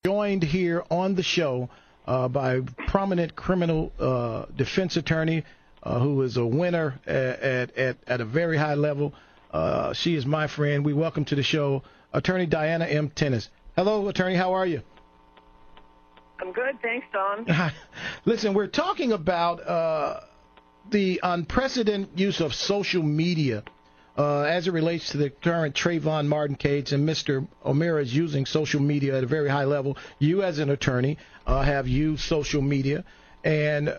Joined here on the show by prominent criminal defense attorney who is a winner at a very high level. She is my friend. We welcome to the show Attorney Diana M. Tennis. Hello, Attorney. How are you? I'm good. Thanks, Don. Listen, we're talking about the unprecedented use of social media as it relates to the current Trayvon Martin case, and Mr. O'Meara is using social media at a very high level. You, as an attorney, have used social media, and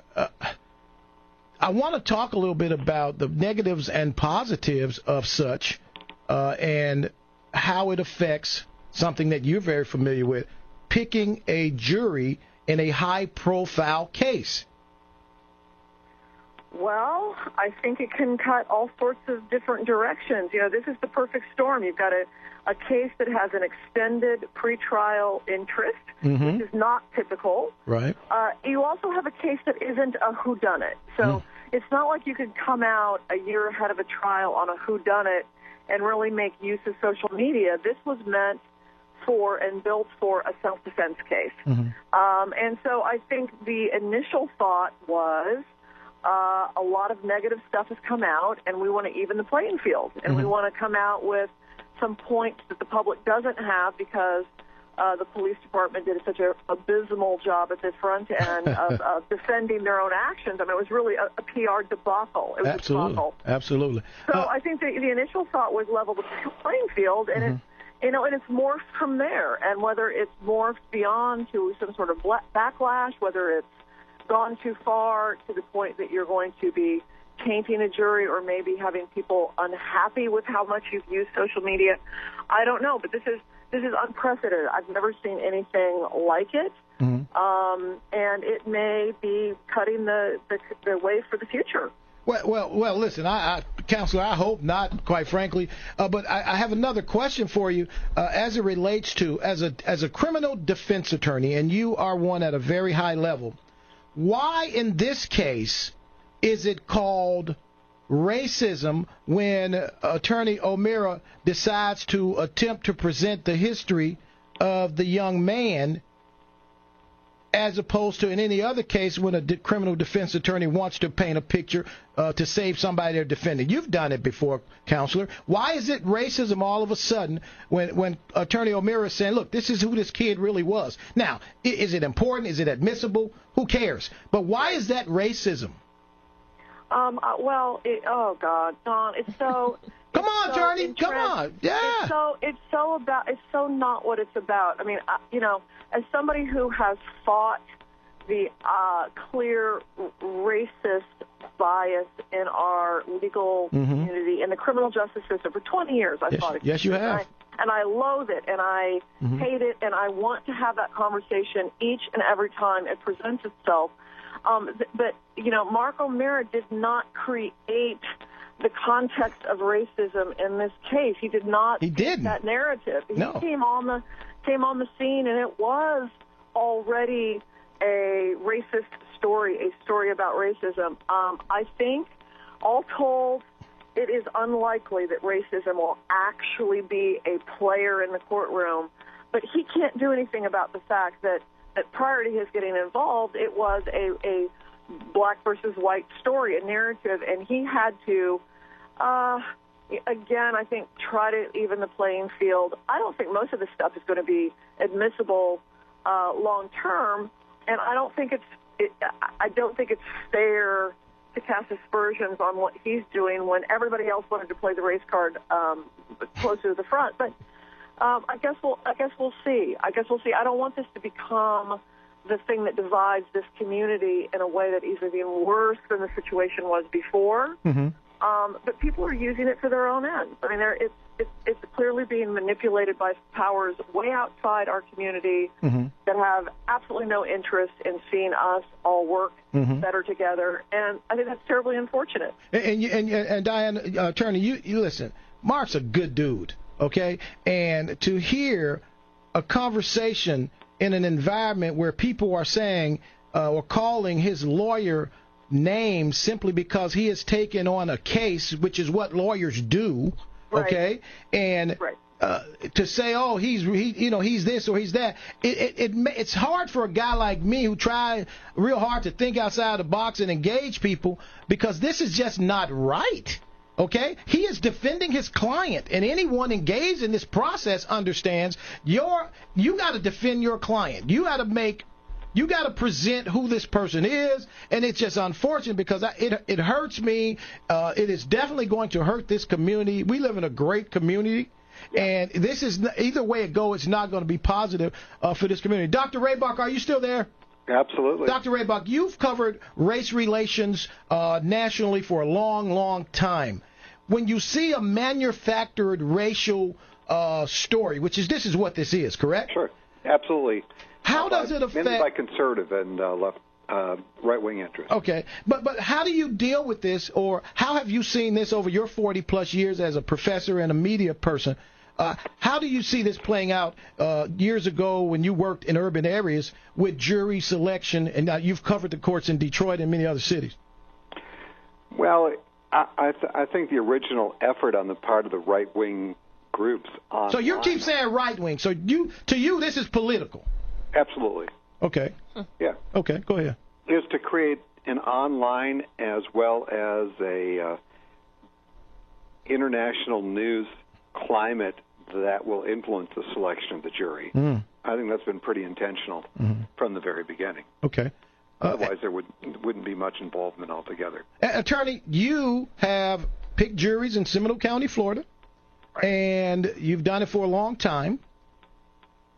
I want to talk a little bit about the negatives and positives of such and how it affects something that you're very familiar with, picking a jury in a high-profile case. Well, I think it can cut all sorts of different directions. You know, this is the perfect storm. You've got a case that has an extended pretrial interest, which is not typical. Right. You also have a case that isn't a whodunit. So it's not like you could come out a year ahead of a trial on a whodunit and really make use of social media. This was meant for and built for a self-defense case. And so I think the initial thought was, a lot of negative stuff has come out, and we want to even the playing field. And we want to come out with some points that the public doesn't have because the police department did such an abysmal job at the front end of defending their own actions. I mean, it was really a PR debacle. It was Absolutely. a debacle. Absolutely. So I think the initial thought was level the playing field, and and it's morphed from there. And whether it's morphed beyond to some sort of backlash, whether it's gone too far to the point that you're going to be tainting a jury or maybe having people unhappy with how much you've used social media, I don't know. But this is unprecedented. I've never seen anything like it, and it may be cutting the way for the future. Well. Listen, Counselor, I hope not, quite frankly. But I have another question for you, as it relates to as a criminal defense attorney, and you are one at a very high level. Why, in this case, is it called racism when Attorney O'Meara decides to attempt to present the history of the young man, as opposed to in any other case when a criminal defense attorney wants to paint a picture to save somebody they're defending? You've done it before, Counselor. Why is it racism all of a sudden when Attorney O'Meara is saying, look, this is who this kid really was? Now, is it important? Is it admissible? Who cares? But why is that racism? Oh God, Don, it's so. Come on, attorney, come on, yeah. It's so not what it's about. I mean, as somebody who has fought the clear racist bias in our legal community, in the criminal justice system for 20 years, I fought it. Yes, you have. And I loathe it, and I hate it, and I want to have that conversation each and every time it presents itself. But Mark O'Meara did not create the context of racism in this case. He did not. He didn't. That narrative. No. He came on the scene, and it was already a racist story, a story about racism. I think, all told, it is unlikely that racism will actually be a player in the courtroom. But he can't do anything about the fact that prior to his getting involved, it was a black versus white story, a narrative, and he had to, again, I think, try to even the playing field. I don't think most of this stuff is going to be admissible long term, and I don't think it's fair to cast aspersions on what he's doing when everybody else wanted to play the race card closer to the front. But I guess we'll see. I don't want this to become the thing that divides this community in a way that is even worse than the situation was before. But people are using it for their own ends. I mean, it's clearly being manipulated by powers way outside our community that have absolutely no interest in seeing us all work better together. And I think that's terribly unfortunate. And Diane, attorney, you listen. Mark's a good dude. Okay, and to hear a conversation in an environment where people are saying or calling his lawyer names simply because he has taken on a case, which is what lawyers do, okay, and to say, oh, he's this or he's that. It's hard for a guy like me who tried real hard to think outside the box and engage people, because this is just not right. Okay? He is defending his client, and anyone engaged in this process understands you got to defend your client. You got to present who this person is, and it's just unfortunate because it hurts me. It is definitely going to hurt this community. We live in a great community, and this is either way it goes, it's not going to be positive for this community. Dr. Raybach, are you still there? Absolutely. Dr. Raybach, you've covered race relations nationally for a long, long time. When you see a manufactured racial story, this is what this is, correct? Sure, absolutely. How does it affect? Mainly by conservative and left, right-wing interests. Okay, but how do you deal with this, or how have you seen this over your 40-plus years as a professor and a media person? How do you see this playing out years ago when you worked in urban areas with jury selection, and now you've covered the courts in Detroit and many other cities? Well, I think the original effort on the part of the right-wing groups online. So you keep saying right-wing. So to you, this is political. Absolutely. Okay. Yeah. Okay, go ahead. Is to create an online as well as a international news climate that will influence the selection of the jury. I think that's been pretty intentional from the very beginning. Okay. Otherwise, there wouldn't be much involvement altogether. Attorney, you have picked juries in Seminole County, Florida, and you've done it for a long time.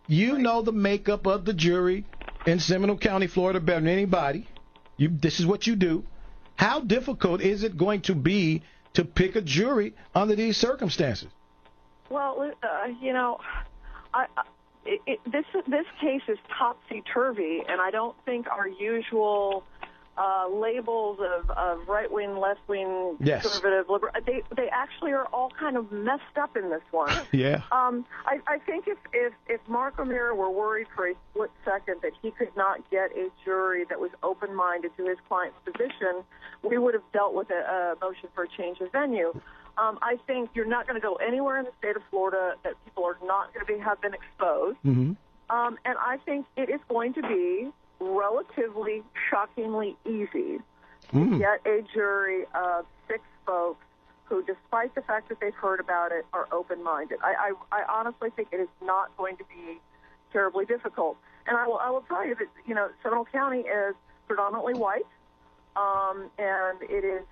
You know the makeup of the jury in Seminole County, Florida better than anybody. This is what you do. How difficult is it going to be to pick a jury under these circumstances? Well, this case is topsy-turvy, and I don't think our usual labels of right-wing, left-wing, conservative, liberal, they actually are all kind of messed up in this one. Yeah. I think if Mark O'Meara were worried for a split second that he could not get a jury that was open-minded to his client's position, we would have dealt with a motion for a change of venue. I think you're not going to go anywhere in the state of Florida that people are not going to have been exposed. Mm-hmm. And I think it is going to be relatively shockingly easy to get a jury of 6 folks who, despite the fact that they've heard about it, are open-minded. I honestly think it is not going to be terribly difficult. And I will tell you that, Seminole County is predominantly white, and it is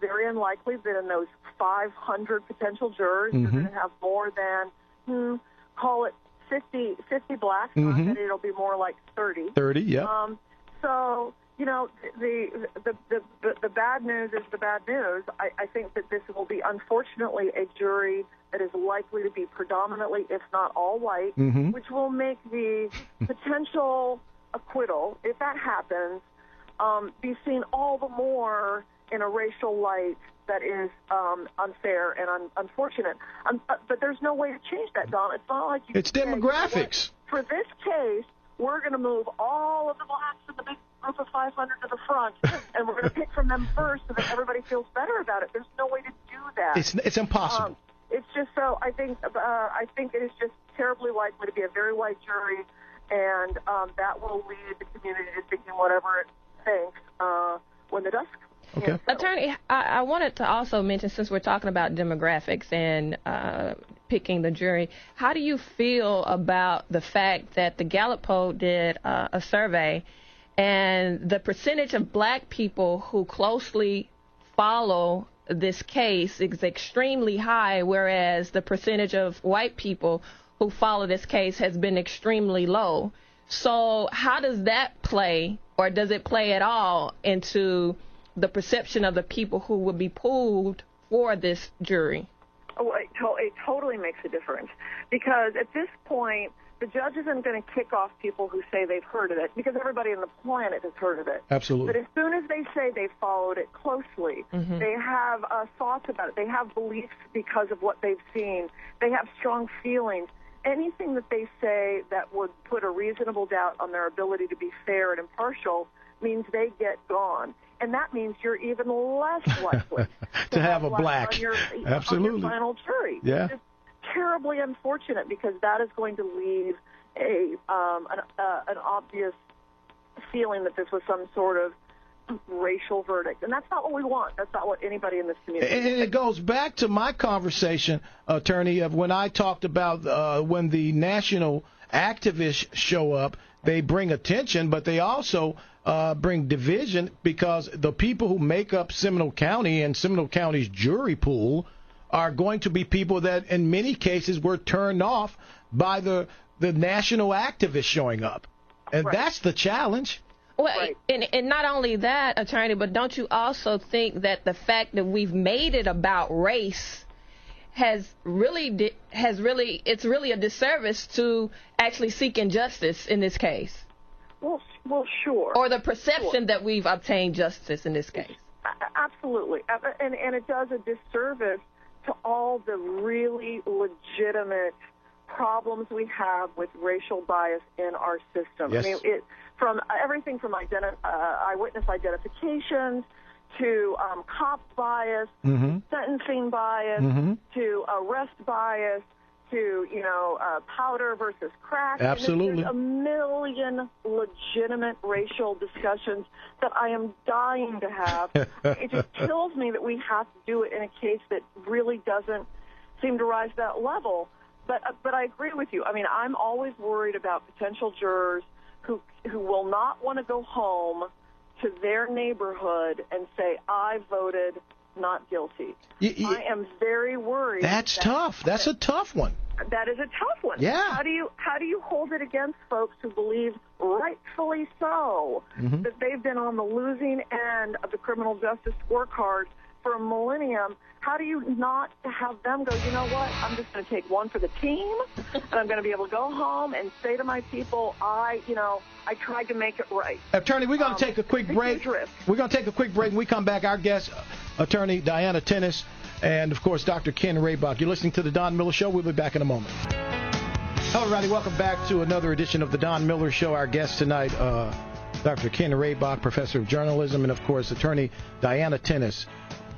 very unlikely that in those 500 potential jurors, you're going to have more than, call it 50 blacks. Not that it'll be more like 30. 30, yeah. So, the bad news is the bad news. I think that this will be, unfortunately, a jury that is likely to be predominantly, if not all white, which will make the potential acquittal, if that happens, be seen all the more in a racial light that is unfair and unfortunate. But there's no way to change that, Don. It's not like you It's demographics. For this case, we're going to move all of the blacks in the big group of 500 to the front, and we're going to pick from them first so that everybody feels better about it. There's no way to do that. It's impossible. It's just so I think it is just terribly likely to be a very white jury, and that will lead the community to thinking whatever it thinks when the dust. Okay. Attorney, I wanted to also mention, since we're talking about demographics and picking the jury, how do you feel about the fact that the Gallup poll did a survey, and the percentage of black people who closely follow this case is extremely high, whereas the percentage of white people who follow this case has been extremely low? So how does that play, or does it play at all, into the perception of the people who will be pooled for this jury? Oh, it totally makes a difference, because at this point, the judge isn't going to kick off people who say they've heard of it, because everybody on the planet has heard of it. Absolutely. But as soon as they say they've followed it closely, they have thoughts about it, they have beliefs because of what they've seen, they have strong feelings. Anything that they say that would put a reasonable doubt on their ability to be fair and impartial means they get gone. And that means you're even less likely to have a black. On your Absolutely. final jury. Yeah. It's terribly unfortunate because that is going to leave an obvious feeling that this was some sort of racial verdict, and that's not what we want. That's not what anybody in this community wants. And it goes back to my conversation, Attorney, of when I talked about when the national activists show up, they bring attention, but they also bring division, because the people who make up Seminole County and Seminole County's jury pool are going to be people that in many cases were turned off by the national activists showing up. And that's the challenge. Well, and not only that, Attorney, but don't you also think that the fact that we've made it about race it's really a disservice to actually seeking justice in this case? Well, sure. Or the perception that we've obtained justice in this case. Absolutely. And it does a disservice to all the really legitimate problems we have with racial bias in our system. Yes. I mean, from everything from eyewitness identifications to cop bias, sentencing bias, to arrest bias, to powder versus crack. Absolutely. There's a million legitimate racial discussions that I am dying to have. It just kills me that we have to do it in a case that really doesn't seem to rise to that level. But I agree with you. I mean, I'm always worried about potential jurors who will not want to go home to their neighborhood and say, I voted not guilty. I am very worried. That's tough. That's a tough one. That is a tough one. Yeah. How do you hold it against folks who believe, rightfully so, that they've been on the losing end of the criminal justice scorecard for a millennium? How do you not have them go, you know what, I'm just going to take one for the team, and I'm going to be able to go home and say to my people, I tried to make it right. Attorney, we're going to take a quick break. We're going to take a quick break. When we come back, our guest, Attorney Diana Tennis, and, of course, Dr. Ken Raybach. You're listening to The Don Miller Show. We'll be back in a moment. Hello, everybody. Welcome back to another edition of The Don Miller Show. Our guest tonight, Dr. Ken Raybach, Professor of Journalism, and, of course, Attorney Diana Tennis.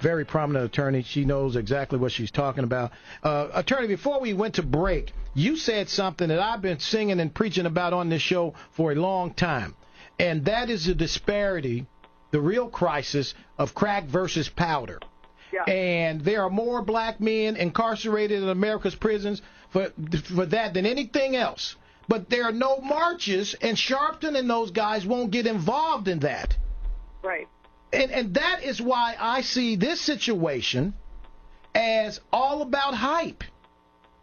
Very prominent attorney. She knows exactly what she's talking about. Attorney, before we went to break, you said something that I've been singing and preaching about on this show for a long time, and that is the disparity, the real crisis of crack versus powder. Yeah. And there are more black men incarcerated in America's prisons for that than anything else. But there are no marches, and Sharpton and those guys won't get involved in that. Right. And that is why I see this situation as all about hype.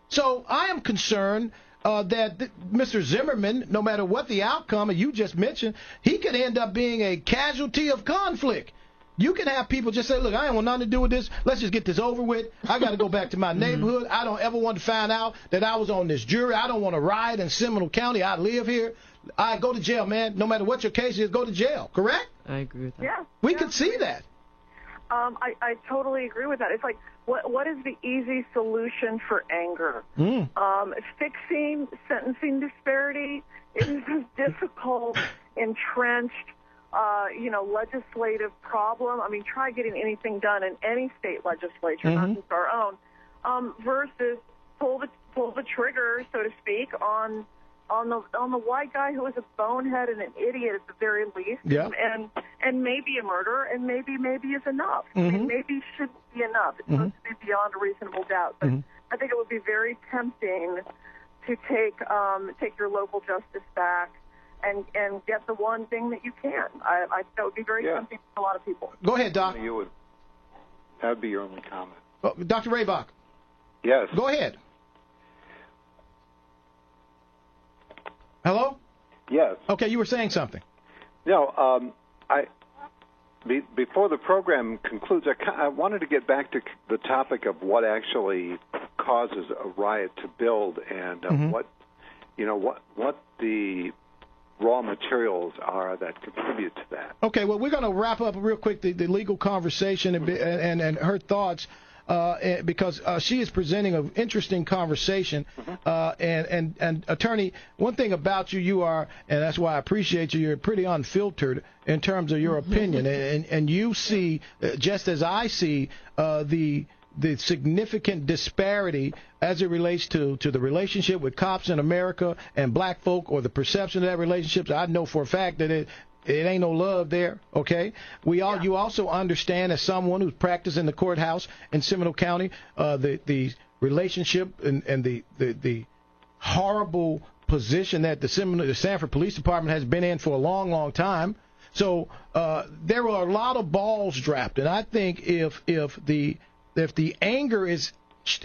So I am concerned that Mr. Zimmerman, no matter what the outcome, and you just mentioned, he could end up being a casualty of conflict. You can have people just say, look, I ain't want nothing to do with this. Let's just get this over with. I got to go back to my neighborhood. I don't ever want to find out that I was on this jury. I don't want to riot in Seminole County. I live here. I go to jail, man. No matter what your case is, go to jail. Correct? I agree with that. Yeah. We can see that. I totally agree with that. It's like, what is the easy solution for anger? Fixing sentencing disparity is a difficult, entrenched, legislative problem. I mean, try getting anything done in any state legislature, not just our own, versus pull the trigger, so to speak, on the white guy who is a bonehead and an idiot at the very least, and maybe a murderer, and maybe is enough. I mean, maybe shouldn't be enough. It's supposed to be beyond a reasonable doubt. But I think it would be very tempting to take your local justice back and get the one thing that you can. I that would be very tempting to a lot of people. Go ahead, Doc. That would be your only comment. Dr. Raybach. Yes. Go ahead. Hello? Yes. Okay, you were saying something. No, before the program concludes, I wanted to get back to the topic of what actually causes a riot to build, and what the raw materials are that contribute to that. Okay, well, we're going to wrap up real quick the legal conversation and her thoughts. Because she is presenting an interesting conversation. And Attorney, one thing about you are, and that's why I appreciate you, you're pretty unfiltered in terms of your opinion. And you see, just as I see, the the significant disparity as it relates to the relationship with cops in America and black folk, or the perception of that relationship. I know for a fact that it ain't no love there, okay? You also understand, as someone who's practiced in the courthouse in Seminole County, the relationship and the horrible position that the Sanford Police Department has been in for a long, long time. So there were a lot of balls dropped, and I think if the anger is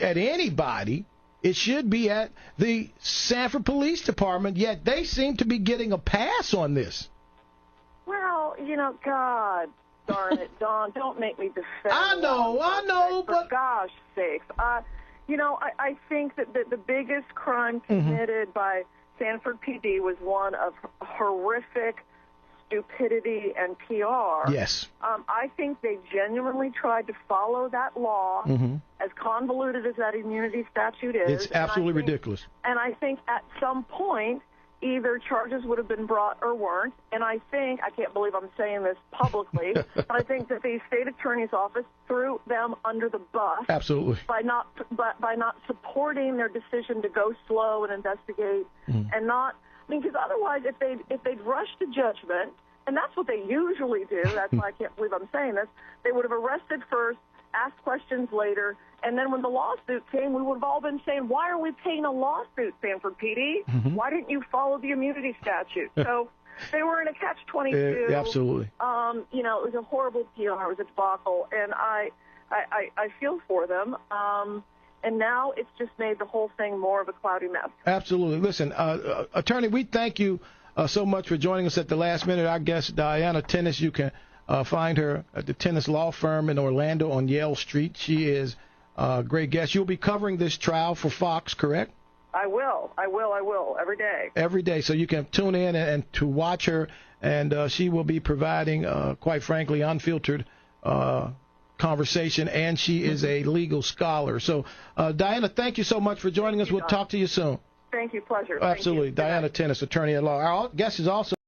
at anybody, it should be at the Sanford Police Department. Yet they seem to be getting a pass on this. Well, God darn it, Don, don't make me defend. I know, but for gosh sakes, I think that the biggest crime committed by Sanford PD was one of horrific stupidity and PR. Yes. I think they genuinely tried to follow that law, as convoluted as that immunity statute is. It's absolutely ridiculous. And I think at some point, either charges would have been brought or weren't. And I can't believe I'm saying this publicly, but I think that the state attorney's office threw them under the bus. Absolutely. By not supporting their decision to go slow and investigate, and not. Because otherwise, if they'd rushed to judgment, and that's what they usually do. That's why I can't believe I'm saying this. They would have arrested first, asked questions later, and then when the lawsuit came, we would have all been saying, "Why are we paying a lawsuit, Sanford PD? Why didn't you follow the immunity statute?" So they were in a catch-22. Absolutely. It was a horrible PR. It was a debacle, and I feel for them. And now it's just made the whole thing more of a cloudy mess. Absolutely. Listen, Attorney, we thank you so much for joining us at the last minute. Our guest, Diana Tennis, you can find her at the Tennis Law Firm in Orlando on Yale Street. She is a great guest. You'll be covering this trial for Fox, correct? I will, every day. Every day, so you can tune in and to watch her, and she will be providing, quite frankly, unfiltered conversation, and she is a legal scholar. So, Diana, thank you so much for joining us. We'll talk to you soon. Thank you. Pleasure. Absolutely. Thank you. Diana Tennis, attorney at law. Our guest is also